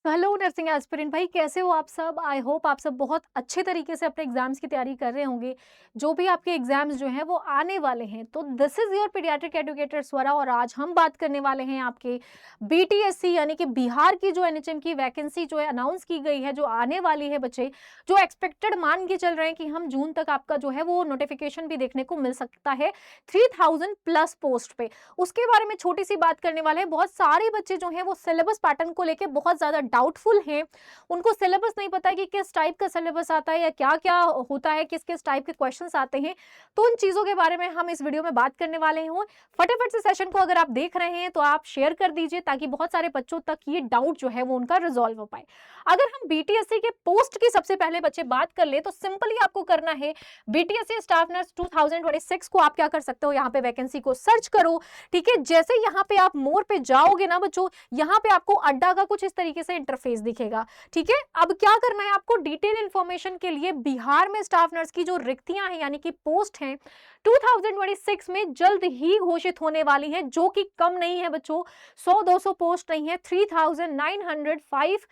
Hello nursing aspirant भाई, कैसे हो आप सब? आई होप आप सब बहुत अच्छे तरीके से अपने एग्जाम्स की तैयारी कर रहे होंगे। जो भी आपके एग्जाम्स जो हैं वो आने वाले हैं, तो this is your paediatric educator Swara और आज हम बात करने वाले हैं आपके बीटीएससी यानी कि बिहार की जो एनएचएम की वैकेंसी जो है अनाउंस की गई है, जो आने वाली है बच्चे, जो एक्सपेक्टेड मान के चल रहे हैं कि हम जून तक आपका जो है वो नोटिफिकेशन भी देखने को मिल सकता है 3000+ पोस्ट पे। उसके बारे में छोटी सी बात करने वाले हैं। बहुत सारे बच्चे जो हैं वो सिलेबस पैटर्न को लेके बहुत ज्यादा डाउटफुल हैं, उनको सिलेबस नहीं पता है कि किस टाइप का सिलेबस आता है या क्या क्या होता है, किस किस टाइप के क्वेश्चंस आते हैं। तो उन चीजों के बारे में हम इस वीडियो में बात करने वाले हैं। फटाफट से सेशन को अगर आप देख रहे हैं तो आप शेयर कर दीजिए ताकि बहुत सारे बच्चों तक ये डाउट जो है वो उनका रिजॉल्व हो पाए। अगर हम बीटीएससी के पोस्ट की सबसे पहले बच्चे बात कर ले तो सिंपली आपको करना है बीटीएससी स्टाफ नर्स 2026 को आप क्या कर सकते हो, यहाँ पे वैकेंसी को सर्च करो। ठीक है, जैसे यहाँ पे आप मोर पे जाओगे ना बच्चों, यहाँ पे आपको अड्डा का कुछ इस तरीके से इंटरफेस दिखेगा। ठीक है, अब क्या करना है आपको, डिटेल इंफॉर्मेशन के लिए बिहार में स्टाफ नर्स की जो रिक्तियां हैं यानी कि पोस्ट हैं 2026 में जल्द ही घोषित होने वाली हैं, जो कि कम नहीं है बच्चों, 100-200 पोस्ट नहीं है, 3950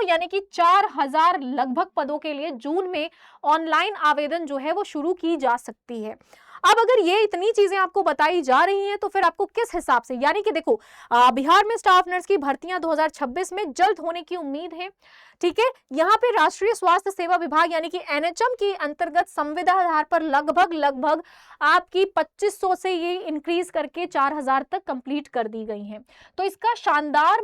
यानी कि 4000 लगभग पदों के लिए जून में ऑनलाइन आवेदन जो है वो शुरू की जा सकती है। अब अगर ये इतनी चीजें आपको बताई जा रही हैं तो फिर आपको किस हिसाब से, यानी कि देखो बिहार में स्टाफ नर्स की भर्तियां 2026 में जल्द होने की उम्मीद है। ठीक है, यहाँ पे राष्ट्रीय स्वास्थ्य सेवा विभाग यानी कि एनएचएम की अंतर्गत संविदा आधार पर लगभग आपकी 2500 से ये इंक्रीज करके 4000 तक कंप्लीट कर दी गई है। तो इसका शानदार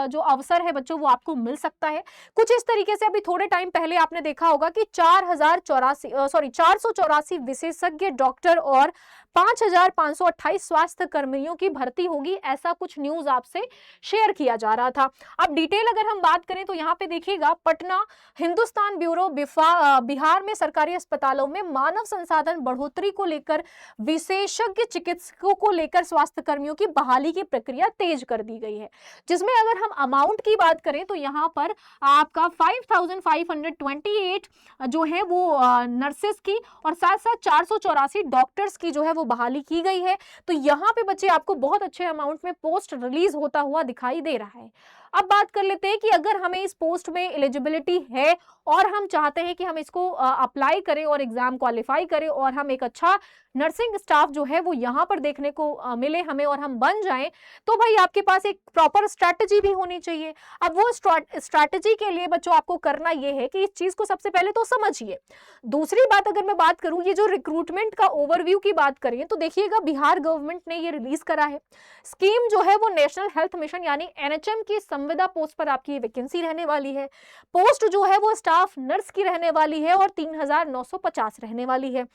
जो अवसर है बच्चों वो आपको मिल सकता है कुछ इस तरीके से। अभी थोड़े टाइम पहले आपने देखा होगा कि 484 विशेषज्ञ डॉक्टर और 5528 स्वास्थ्य कर्मियों की भर्ती होगी, ऐसा कुछ न्यूज आपसे शेयर किया जा रहा था। अब डिटेल अगर हम बात करें तो यहाँ पे देखिएगा, पटना हिंदुस्तान ब्यूरो बिहार में सरकारी अस्पतालों में मानव संसाधन बढ़ोतरी को लेकर विशेषज्ञ चिकित्सकों को लेकर स्वास्थ्य कर्मियों की बहाली की प्रक्रिया तेज कर दी गई है, जिसमें अगर हम अमाउंट की बात करें तो यहाँ पर आपका 5528 जो है वो नर्सेस की और साथ साथ 484 डॉक्टर्स की जो है वो बहाली की गई है। तो यहाँ पे बच्चे आपको बहुत अच्छे अमाउंट में पोस्ट रिलीज होता हुआ दिखाई दे रहा है। अब बात कर लेते हैं कि अगर हमें इस पोस्ट में एलिजिबिलिटी है और हम चाहते हैं कि हम इसको अप्लाई करें और एग्जाम क्वालिफाई करें और हम एक अच्छा नर्सिंग स्टाफ जो है वो यहाँ पर देखने को मिले हमें और हम बन जाएं, तो भाई आपके पास एक प्रॉपर स्ट्रैटेजी भी होनी चाहिए। अब वो स्ट्रैटेजी के लिए बच्चों आपको करना ये है कि इस चीज को सबसे पहले तो समझिए। दूसरी बात अगर मैं बात करूं, ये जो रिक्रूटमेंट का ओवरव्यू की बात करें तो देखिएगा, बिहार गवर्नमेंट ने ये रिलीज करा है स्कीम जो है वो नेशनल हेल्थ मिशन यानी एनएचएम की संविदा पोस्ट पर आपकी वैकेंसी रहने वाली है। पोस्ट जो है वो स्टाफ नर्स की रहने वाली है और 3950 रहने वाली है।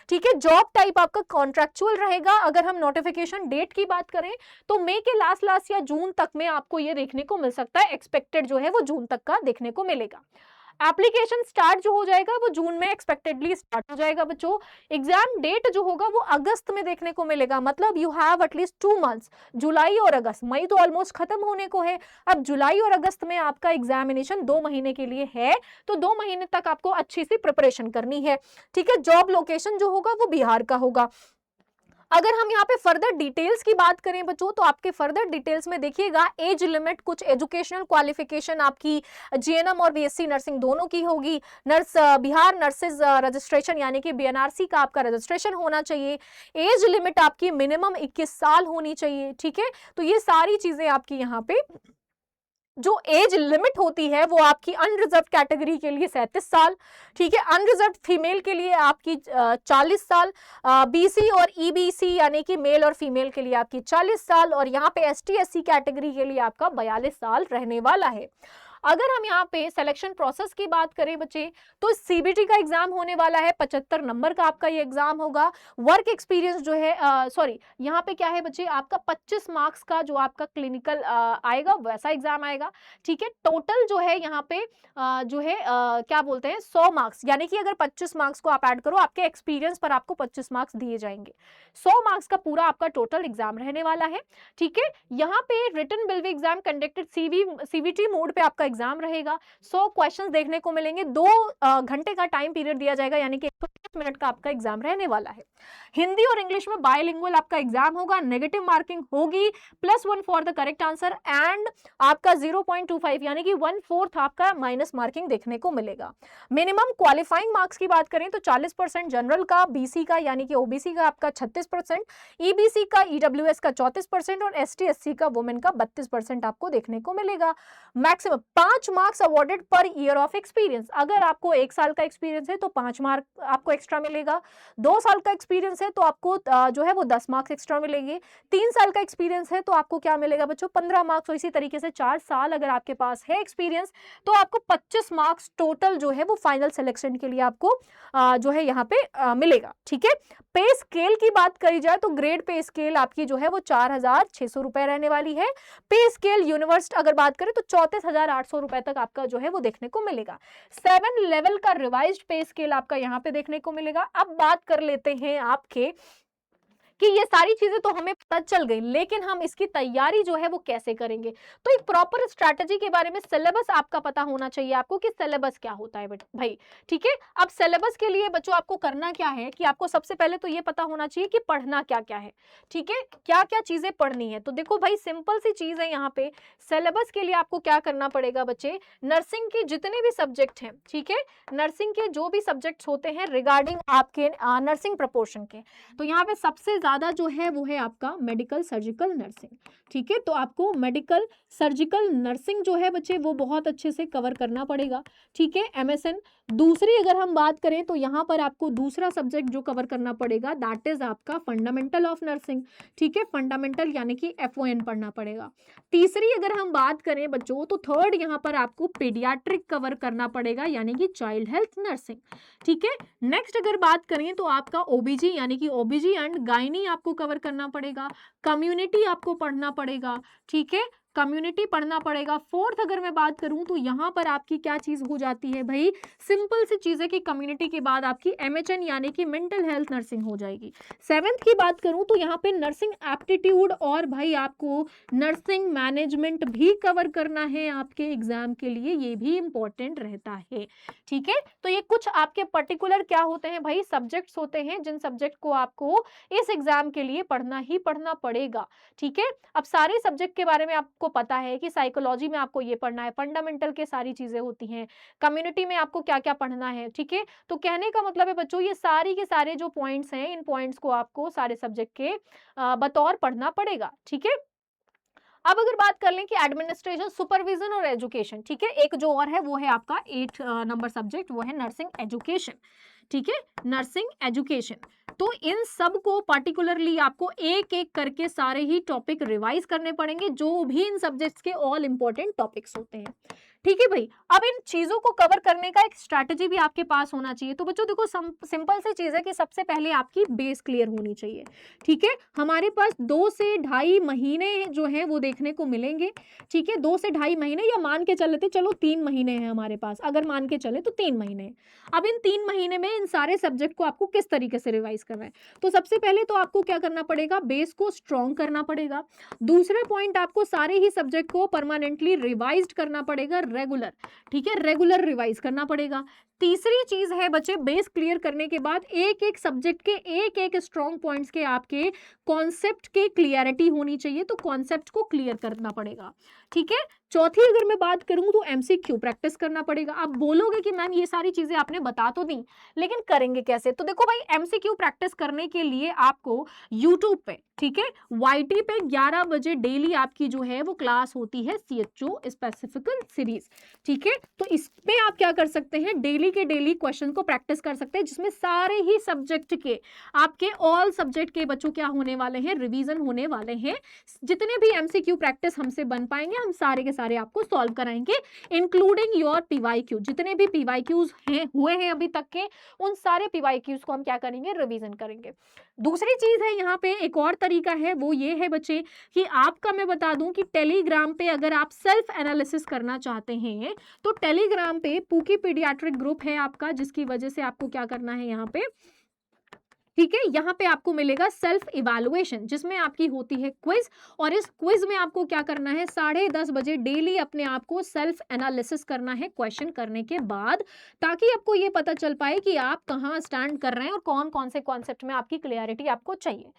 ठीक है, जॉब टाइप आपका कॉन्ट्रैक्चुअल रहेगा। अगर हम नोटिफिकेशन डेट की बात करें तो मई के लास्ट या जून तक में आपको ये देखने को मिल सकता है, एक्सपेक्टेड जो है वो जून तक का देखने को मिलेगा। एप्लीकेशन स्टार्ट जो हो जाएगा वो जून में एक्सपेक्टेडली स्टार्ट हो जाएगा बच्चों। एग्जाम डेट जो होगा वो अगस्त में देखने को मिलेगा, मतलब यू हैव एटलीस्ट 2 मंथ्स, जुलाई और अगस्त। मई तो ऑलमोस्ट खत्म होने को है, अब जुलाई और अगस्त में आपका एग्जामिनेशन 2 महीने के लिए है, तो 2 महीने तक आपको अच्छी सी प्रिपरेशन करनी है। ठीक है, जॉब लोकेशन जो होगा वो बिहार का होगा। अगर हम यहाँ पे फर्दर डिटेल्स की बात करें बच्चों तो आपके फर्दर डिटेल्स में देखिएगा, एज लिमिट, कुछ एजुकेशनल क्वालिफिकेशन आपकी जीएनएम और बीएससी नर्सिंग दोनों की होगी। बिहार नर्सेज रजिस्ट्रेशन यानी कि बीएनआरसी का आपका रजिस्ट्रेशन होना चाहिए। एज लिमिट आपकी मिनिमम 21 साल होनी चाहिए। ठीक है, तो ये सारी चीजें आपकी यहाँ पे जो एज लिमिट होती है वो आपकी अनरिजर्व कैटेगरी के लिए 37 साल। ठीक है, अनरिजर्व फीमेल के लिए आपकी 40 साल, बीसी और ईबीसी यानी कि मेल और फीमेल के लिए आपकी 40 साल और यहाँ पे एसटी एससी कैटेगरी के लिए आपका 42 साल रहने वाला है। अगर हम यहाँ पे सिलेक्शन प्रोसेस की बात करें बच्चे तो सीबीटी का एग्जाम होने वाला है, 75 नंबर का आपका ये एग्जाम होगा। वर्क एक्सपीरियंस जो है यहाँ पे क्या है बच्चे, आपका 25 मार्क्स का जो आपका क्लिनिकल आएगा वैसा एग्जाम आएगा। ठीक है, टोटल जो है यहाँ पे जो है क्या बोलते हैं 100 मार्क्स, यानी कि अगर 25 मार्क्स को आप ऐड करो आपके एक्सपीरियंस पर आपको 25 मार्क्स दिए जाएंगे। 100 मार्क्स का पूरा आपका टोटल एग्जाम रहने वाला है। ठीक है, यहाँ पे रिटन बिल्वी एग्जाम कंडक्टेड सीवीटी मोड पे आपका एग्जाम रहेगा, 100 क्वेश्चंस देखने को मिलेंगे, 2 घंटे का टाइम पीरियड दिया जाएगा, यानी कि 130 मिनट का आपका एग्जाम रहने वाला है। हिंदी और इंग्लिश में बायलिंगुअल आपका एग्जाम होगा, नेगेटिव मार्किंग होगी, +1 for the correct answer and आपका 0.25 यानी कि 1/4 आपका माइनस मार्किंग देखने को मिलेगा। मिनिमम क्वालिफाइंग मार्क्स की बात करें तो 40% जनरल का, बीसी का यानी कि ओबीसी का आपका 36%, ईबीसी का, ईडब्ल्यूएस का 34% और एसटी एससी का, वुमेन का 32% आपको देखने को मिलेगा। Maximum 5 marks awarded per year of experience. अगर आपको 1 साल का एक्सपीरियंस है तो 5 मार्क आपको एक्स्ट्रा मिलेगा, 2 साल का एक्सपीरियंस है तो आपको जो है वो 10 मार्क्स एक्स्ट्रा मिलेंगे, 3 साल का एक्सपीरियंस है तो आपको क्या मिलेगा बच्चों, 15 मार्क्स। और इसी तरीके से 4 साल अगर आपके पास है एक्सपीरियंस तो आपको 25 मार्क्स टोटल जो है वो फाइनल सिलेक्शन के लिए आपको जो है यहाँ पे मिलेगा। ठीक है, पे स्केल की बात करी जाए तो ग्रेड पे स्केल आपकी जो है वो 4,600 रुपए रहने वाली है। पे स्केल यूनिवर्सिटी अगर बात करें तो 34,800 रुपए तक आपका जो है वो देखने को मिलेगा। 7 लेवल का रिवाइज्ड पे स्केल आपका यहाँ पे देखने को मिलेगा। अब बात कर लेते हैं आपके कि ये सारी चीजें तो हमें पता चल गई, लेकिन हम इसकी तैयारी जो है वो कैसे करेंगे। तो एक प्रॉपर स्ट्रैटेजी के बारे में सिलेबस आपका पता होना चाहिए आपको कि सिलेबस क्या होता है भाई। ठीक है, अब सिलेबस के लिए बच्चों आपको करना क्या है कि आपको सबसे पहले तो ये पता होना चाहिए कि पढ़ना क्या क्या है। ठीक है, क्या क्या चीजें पढ़नी है। तो देखो भाई, सिंपल सी चीज है यहाँ पे, सिलेबस के लिए आपको क्या करना पड़ेगा बच्चे, नर्सिंग के जितने भी सब्जेक्ट हैं, ठीक है, नर्सिंग के जो भी सब्जेक्ट्स होते हैं रिगार्डिंग आपके नर्सिंग प्रपोर्शन के, तो यहाँ पे सबसे ज्यादा जो है वो है आपका मेडिकल सर्जिकल नर्सिंग। ठीक है, तो आपको मेडिकल सर्जिकल नर्सिंग जो है बच्चे वो बहुत अच्छे से कवर करना पड़ेगा। ठीक है, एमएसएन। दूसरी अगर हम बात करें तो यहाँ पर आपको दूसरा सब्जेक्ट जो कवर करना पड़ेगा दैट इज आपका फंडामेंटल ऑफ नर्सिंग। ठीक है, फंडामेंटल यानी कि एफओएन पढ़ना पड़ेगा। तीसरी अगर हम बात करें बच्चों तो थर्ड यहाँ पर आपको पीडियाट्रिक कवर करना पड़ेगा यानी कि चाइल्ड हेल्थ नर्सिंग। ठीक है, नेक्स्ट अगर बात करें तो आपका ओबीजी यानी कि ओबीजी एंड गायनी आपको कवर करना पड़ेगा। कम्युनिटी आपको पढ़ना पड़ेगा। ठीक है, कम्युनिटी पढ़ना पड़ेगा। फोर्थ अगर मैं बात करूं तो यहां पर आपकी क्या चीज हो जाती है भाई, सिंपल सी चीजें कि कम्युनिटी के बाद आपकी एमएचएन यानी कि मेंटल हेल्थ नर्सिंग हो जाएगी। सेवेंथ की बात करूं तो यहाँ पे नर्सिंग एप्टीट्यूड और भाई आपको नर्सिंग मैनेजमेंट भी कवर करना है आपके एग्जाम के लिए, ये भी इंपॉर्टेंट रहता है। ठीक है, तो ये कुछ आपके पर्टिकुलर क्या होते हैं भाई, सब्जेक्ट्स होते हैं जिन सब्जेक्ट को आपको इस एग्जाम के लिए पढ़ना ही पढ़ना पड़ेगा। ठीक है, अब सारे सब्जेक्ट के बारे में आपको पता है कि साइकोलॉजी में आपको ये पढ़ना है, फंडामेंटल के सारी चीजें होती हैं, कम्युनिटी में आपको क्या क्या पढ़ना है। ठीक है, तो कहने का मतलब है बच्चों ये सारी के सारे जो पॉइंट्स हैं इन पॉइंट्स को आपको सारे सब्जेक्ट के बतौर पढ़ना पड़ेगा। ठीक है, अब अगर बात कर लें कि एडमिनिस्ट्रेशन, सुपरविजन और एजुकेशन, ठीक है, एक जो और है वो है आपका 8 नंबर सब्जेक्ट, वो है नर्सिंग एजुकेशन। ठीक है, नर्सिंग एजुकेशन। तो इन सब को पार्टिकुलरली आपको एक एक करके सारे ही टॉपिक रिवाइज करने पड़ेंगे जो भी इन सब्जेक्ट्स के ऑल इंपॉर्टेंट टॉपिक्स होते हैं। ठीक है भाई, अब इन चीजों को कवर करने का एक स्ट्रैटेजी भी आपके पास होना चाहिए। तो बच्चों देखो, सिंपल सी चीज है कि सबसे पहले आपकी बेस क्लियर होनी चाहिए। ठीक है, हमारे पास 2 से ढाई महीने जो है वो देखने को मिलेंगे। ठीक है, 2 से ढाई महीने या मान के चलते चलो 3 महीने हैं हमारे पास, अगर मान के चले तो 3 महीने। अब इन 3 महीने में इन सारे सब्जेक्ट को आपको किस तरीके से रिवाइज करना है, तो सबसे पहले तो आपको क्या करना पड़ेगा, बेस को स्ट्रॉन्ग करना पड़ेगा। दूसरा पॉइंट, आपको सारे ही सब्जेक्ट को परमानेंटली रिवाइज करना पड़ेगा, रेगुलर। ठीक है, रेगुलर रिवाइज करना पड़ेगा। तीसरी चीज है बच्चे, बेस क्लियर करने के बाद एक एक सब्जेक्ट के एक एक स्ट्रॉन्ग पॉइंट्स के आपके कॉन्सेप्ट के क्लियरिटी होनी चाहिए, तो कॉन्सेप्ट को क्लियर करना पड़ेगा। ठीक है, चौथी अगर मैं बात करूं तो एमसीक्यू प्रैक्टिस करना पड़ेगा। आप बोलोगे कि मैम ये सारी चीजें आपने बता तो दी, लेकिन करेंगे कैसे, तो देखो भाई, एमसीक्यू प्रैक्टिस करने के लिए आपको यूट्यूब पे, ठीक है, वाईटी पे 11 बजे डेली आपकी जो है वो क्लास होती है, सीएचओ स्पेसिफिकल सीरीज। ठीक है, तो इसमें आप क्या कर सकते हैं, डेली के डेली क्वेश्चन को प्रैक्टिस कर सकते हैं, जिसमें सारे ही सब्जेक्ट के आपके ऑल सब्जेक्ट के बच्चों क्या होने वाले हैं, रिवीजन होने वाले हैं। जितने भी एमसीक्यू प्रैक्टिस हमसे बन पाएंगे हम सारे के सारे आपको सॉल्व कराएंगे, इंक्लूडिंग योर पीवाईक्यू। जितने भी पीवाईक्यूज हैं हुए हैं अभी तक के, उन सारे पीवाईक्यूज को हम क्या करेंगे, रिवीजन करेंगे। दूसरी चीज है यहाँ पे, एक और तरीका है, वो ये है बच्चे कि आपका मैं बता दूं कि टेलीग्राम पे अगर आप सेल्फ एनालिसिस करना चाहते हैं तो टेलीग्राम पे पूकी पीडियाट्रिक ग्रुप है आपका, जिसकी वजह से आपको क्या करना है, यहाँ पे ठीक है, यहाँ पे आपको मिलेगा सेल्फ इवैल्यूएशन, जिसमें आपकी होती है क्विज, और इस क्विज में आपको क्या करना है, 10:30 बजे डेली अपने आप को सेल्फ एनालिसिस करना है क्वेश्चन करने के बाद, ताकि आपको ये पता चल पाए कि आप कहाँ स्टैंड कर रहे हैं और कौन कौन से कॉन्सेप्ट में आपकी क्लियरिटी आपको चाहिए।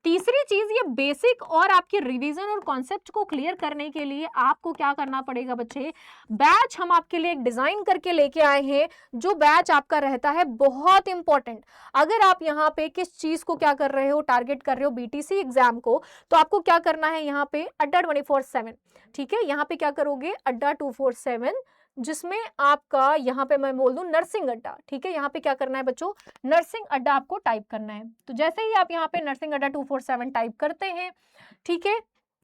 तीसरी चीज, ये बेसिक और आपके रिवीजन और कॉन्सेप्ट को क्लियर करने के लिए आपको क्या करना पड़ेगा बच्चे, बैच हम आपके लिए एक डिजाइन करके लेके आए हैं, जो बैच आपका रहता है बहुत इंपॉर्टेंट। अगर आप यहाँ पे किस चीज को क्या कर रहे हो, टारगेट कर रहे हो बीटीसी एग्जाम को, तो आपको क्या करना है, यहाँ पे अड्डा 24/7, ठीक है, यहाँ पे क्या करोगे, अड्डा 247, जिसमें आपका यहाँ पे मैं बोल दूं नर्सिंग अड्डा, ठीक है, यहाँ पे क्या करना है बच्चों, नर्सिंग अड्डा आपको टाइप करना है। तो जैसे ही आप यहाँ पे नर्सिंग अड्डा 247 टाइप करते हैं, ठीक है,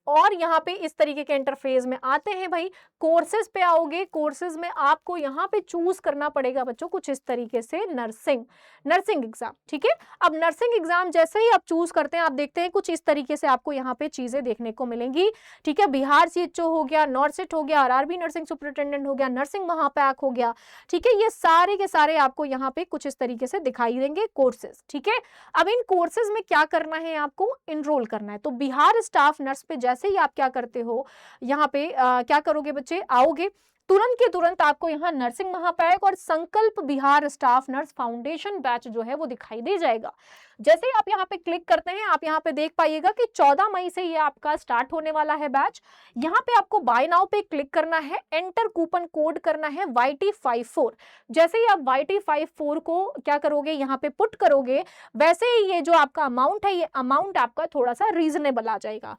और यहाँ पे इस तरीके के इंटरफेस में आते हैं भाई, कोर्सेज पे आओगे, कोर्सेज में आपको यहाँ पे चूज करना पड़ेगा बच्चों कुछ इस तरीके से, नर्सिंग एग्जाम, ठीक है। अब नर्सिंग एग्जाम जैसे ही आप चूज करते हैं, आप देखते हैं कुछ इस तरीके से आपको यहाँ पे चीजें देखने को मिलेंगी, ठीक है, बिहार सीएचओ हो गया, नॉर्सिट हो गया, आरआरबी नर्सिंग सुपरिटेंडेंट हो गया, नर्सिंग महापैक हो गया, ठीक है, ये सारे के सारे आपको यहाँ पे कुछ इस तरीके से दिखाई देंगे कोर्सेज, ठीक है। अब इन कोर्सेज में क्या करना है, आपको इनरोल करना है। तो बिहार स्टाफ नर्स पे जैसे ही आप क्या करते हो, यहाँ पे क्या करोगे बच्चे, आओगे, तुरंत के तुरंत आपको यहाँ नर्सिंग महापैक और संकल्प Bihar staff nurse foundation batch जो है वो दिखाई दे जाएगा। जैसे ही आप यहाँ पे क्लिक करते हैं, आप यहाँ पे देख पाइएगा कि 14 मई से ये आपका स्टार्ट होने वाला है बैच। यहाँ पे आपको बाय नाउ पे क्लिक करना है, एंटर कूपन कोड करना है YT54। जैसे ही आप YT54 को क्या करोगे, यहाँ पे पुट करोगे, वैसे ही ये जो आपका अमाउंट है, ये अमाउंट आपका थोड़ा सा रीजनेबल आ जाएगा।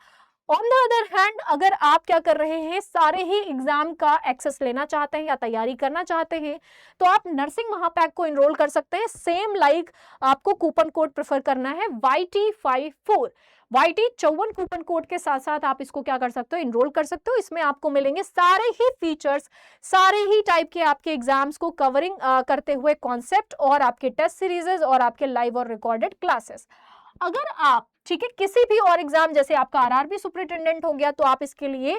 ऑन द अदर हैंड, अगर आप क्या कर रहे हैं, सारे ही एग्जाम का एक्सेस लेना चाहते हैं या तैयारी करना चाहते हैं, तो आप नर्सिंग महापैक को इनरोल कर सकते हैं। सेम लाइक आपको कूपन कोड प्रेफर करना है YT54, YT54 कूपन कोड के साथ साथ आप इसको क्या कर सकते हो, इनरोल कर सकते हो। इसमें आपको मिलेंगे सारे ही फीचर्स, सारे ही टाइप के आपके एग्जाम्स को कवरिंग करते हुए कॉन्सेप्ट, और आपके टेस्ट सीरीजेस, और आपके लाइव और रिकॉर्डेड क्लासेस। अगर आप, ठीक है, किसी भी और एग्जाम, जैसे आपका आरआरबी सुपरिटेंडेंट हो गया, तो आप इसके लिए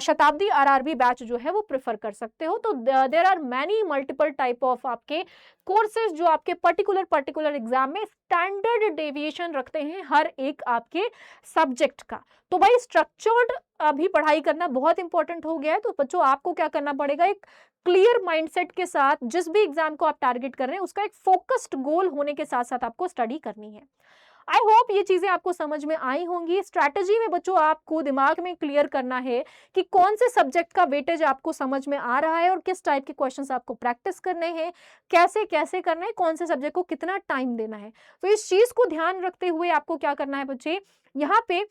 शताब्दी आरआरबी बैच जो है वो प्रेफर कर सकते हो। तो there are many multiple type of आपके कोर्सेज जो आपके पर्टिकुलर एग्जाम में स्टैंडर्ड डेविएशन रखते हैं हर एक आपके सब्जेक्ट का। तो भाई स्ट्रक्चर्ड अभी पढ़ाई करना बहुत इंपॉर्टेंट हो गया है। तो बच्चों आपको क्या करना पड़ेगा, एक क्लियर माइंडसेट के साथ जिस भी एग्जाम को आप टारगेट कर रहे हैं उसका एक फोकस्ड गोल होने के साथ साथ आपको स्टडी करनी है। आई होप ये चीजें आपको समझ में आई होंगी। स्ट्रैटेजी में बच्चों आपको दिमाग में क्लियर करना है कि कौन से सब्जेक्ट का वेटेज आपको समझ में आ रहा है और किस टाइप के क्वेश्चंस आपको प्रैक्टिस करने हैं, कैसे कैसे करना है, कौन से सब्जेक्ट को कितना टाइम देना है। तो इस चीज को ध्यान रखते हुए आपको क्या करना है बच्चे, यहाँ पे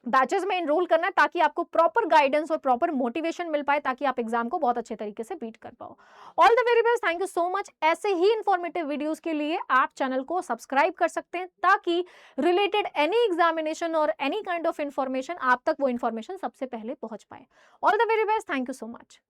बैचेस में एनरोल करना है, ताकि आपको प्रॉपर गाइडेंस और प्रॉपर मोटिवेशन मिल पाए, ताकि आप एग्जाम को बहुत अच्छे तरीके से बीट कर पाओ। All the very best, thank you so much. ऐसे ही इंफॉर्मेटिव वीडियोस के लिए आप चैनल को सब्सक्राइब कर सकते हैं, ताकि रिलेटेड एनी एग्जामिनेशन और एनी काइंड ऑफ इंफॉर्मेशन आप तक वो इंफॉर्मेशन सबसे पहले पहुंच पाए। All the very best, thank you so much.